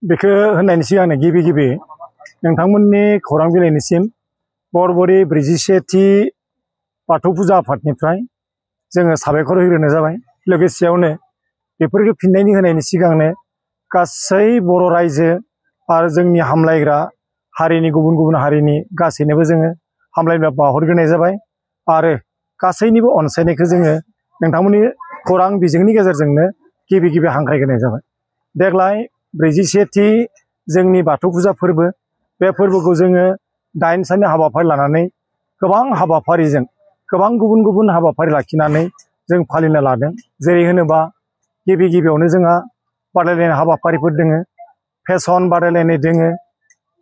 बेखौ होननायनि सिगांनो गिबि नोंथांमोननि खौरां बिलाइनिसिम बरबरि 41थि बाथौ फुजा आफादनिफ्राय जोङो साबायखर होग्रोनाय जाबाय। लोगोसेयावनो बेफोरखौ फिननायनि होनायनि सिगांनो गासै बर' रायजो आरो जोंनि हामलायग्रा हारिनि गुबुन हारिनि गासैनोबो जोङो हामलायनाय बावहरग्रोनाय जाबाय आरो गासैनिबो अनसायनायखौ जोङो नोंथांमोननि खौरां बिजोंनि गेजेरजोंनो गिबि हांख्रायग्रोनाय जाबाय। देग्लाय 41थि जोंनि बाथौ फुजा फोरबो, बे फोरबोखौ जोङो 8 साननि हाबाफारि लानानै गोबां हाबाफारिजों गोबां गुबुन हाबाफारि लाखिनानै जों फालिनो लादों। जेरै होनोबा गिबियावनो जोंहा बादायलायनाय हाबाफारिफोर दोङो, फेसन बादायलायनाय दोङो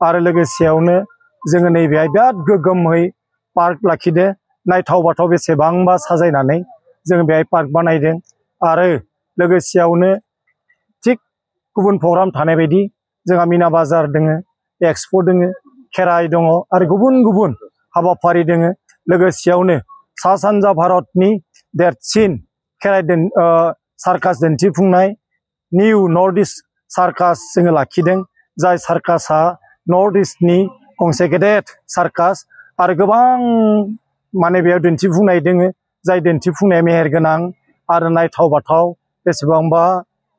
आरो लोगोसेयावनो जोङो नैबेहाय बिराद गोग्गोमै पार्क लाखिदो। नायथाव बाथाव बेसेबांबा साजायनानै जोङो बेहाय पार्क बानायदों आरो लोगोसेयावनो थिग गुबुन प्रग्राम थानाय बायदि जोंहा मिना बाजार दोङो, एक्सप' दोङो, खेराइ दङ आरो गुबुन हाबाफारि दोङो। लोगोसेयावनो सा सानजा भारतनि देरसिन खेराइ सार्कास दिन्थिफुंनाय निउ नर्थ इस्ट सार्कास जोङो लाखिदों। जाय सार्कासआ नर्थ इस्टनि गंसे गेदेर सार्कास आरो गोबां माने बेयाव दिन्थिफुंनाय दोङो। जाय दिन्थिफुंनाया मेहेरगोनां आरो नायथाव बाथाव बेसेबांबा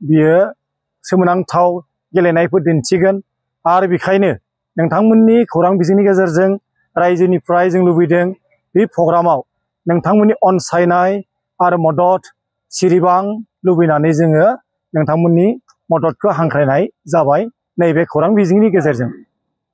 बियो सोमोनांथाव गेलेनायफोर दिन्थिगोन। आरो बेखायनो नोंथांमोननि खौरां बिजोंनि गेजेरजों रायजोनिफ्राय जों लुबैदों बे प्रग्रामाव नोंथांमोननि अनसायनाय आरो मदद सिरिबां लुबैनानै जोङो नोंथांमोननि मददखौ हांख्रायनाय जाबाय नैबे खौरां बिजोंनि गेजेरजों।